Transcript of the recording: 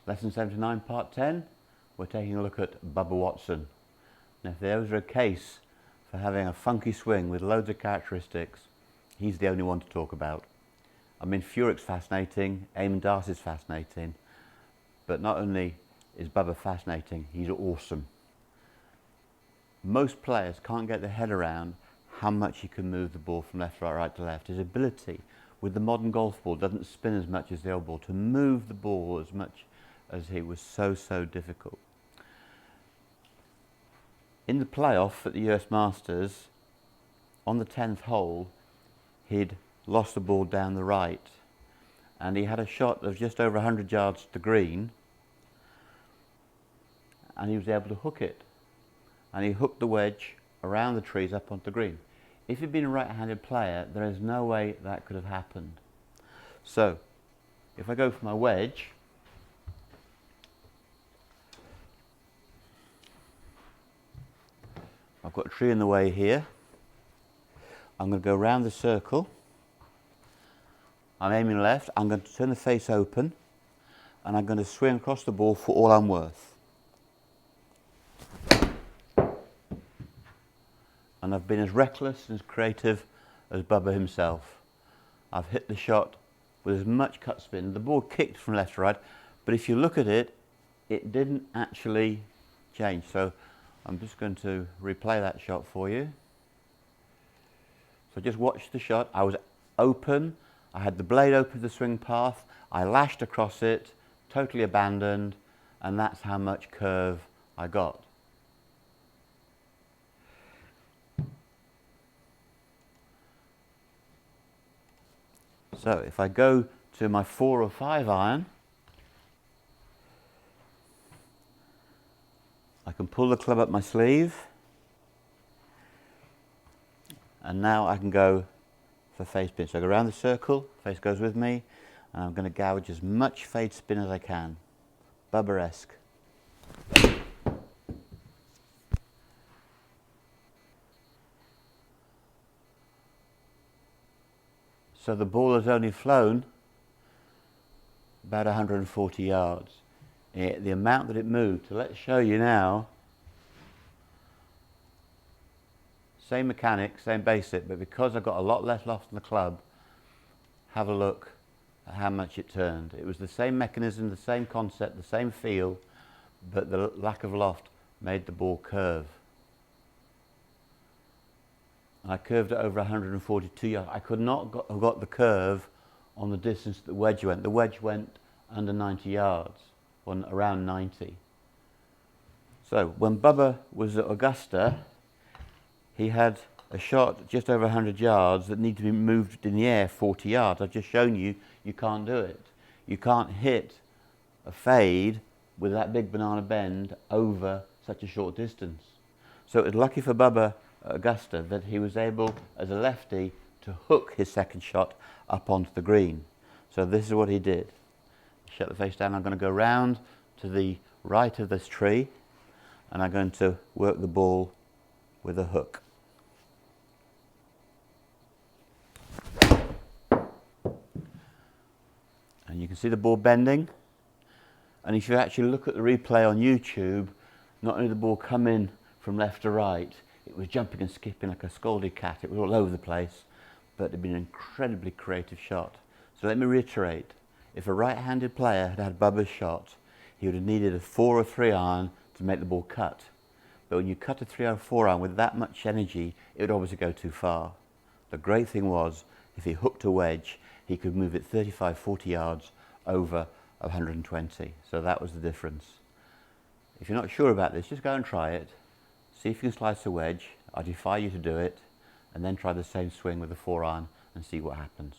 Lesson 79, Part 10, we're taking a look at Bubba Watson. Now, if there was a case for having a funky swing with loads of characteristics, he's the only one to talk about. I mean, Furyk's fascinating, Eamon Darcy's fascinating, but not only is Bubba fascinating, he's awesome. Most players can't get their head around how much he can move the ball from left to right, right to left. His ability with the modern golf ball doesn't spin as much as the old ball. To move the ball as much as he was so difficult. In the playoff at the US Masters, on the 10th hole, he'd lost the ball down the right, and he had a shot of just over 100 yards to the green, and he was able to hook it. And he hooked the wedge around the trees up onto the green. If he'd been a right-handed player, there is no way that could have happened. So, if I go for my wedge, I've got a tree in the way here. I'm going to go around the circle. I'm aiming left. I'm going to turn the face open, and I'm going to swing across the ball for all I'm worth. And I've been as reckless and as creative as Bubba himself. I've hit the shot with as much cut spin. The ball kicked from left to right, but if you look at it, it didn't actually change. So I'm just going to replay that shot for you. So just watch the shot. I was open. I had the blade open to the swing path. I lashed across it, totally abandoned, and that's how much curve I got. So if I go to my 4 or 5 iron, I can pull the club up my sleeve, and now I can go for face spin. So I go around the circle, face goes with me, and I'm going to gouge as much fade spin as I can, Bubba-esque. So the ball has only flown about 140 yards. The amount that it moved, so let's show you now. Same mechanics, same basic, but because I've got a lot less loft in the club, have a look at how much it turned. It was the same mechanism, the same concept, the same feel, but the lack of loft made the ball curve. I curved it over 142 yards. I could not have got the curve on the distance the wedge went. The wedge went under 90 yards, or around 90. So when Bubba was at Augusta, he had a shot just over 100 yards that needed to be moved in the air 40 yards. I've just shown you, you can't do it. You can't hit a fade with that big banana bend over such a short distance. So it was lucky for Bubba at Augusta that he was able, as a lefty, to hook his second shot up onto the green. So this is what he did. Shut the face down. I'm going to go round to the right of this tree, and I'm going to work the ball with a hook. And you can see the ball bending. And if you actually look at the replay on YouTube, not only did the ball come in from left to right, it was jumping and skipping like a scolded cat. It was all over the place, but it had been an incredibly creative shot. So let me reiterate, if a right-handed player had had Bubba's shot, he would have needed a 4 or 3 iron to make the ball cut. But when you cut a 3 or 4 iron with that much energy, it would obviously go too far. The great thing was, if he hooked a wedge, he could move it 35, 40 yards over 120. So that was the difference. If you're not sure about this, just go and try it. See if you can slice a wedge. I defy you to do it, and then try the same swing with a 4 iron and see what happens.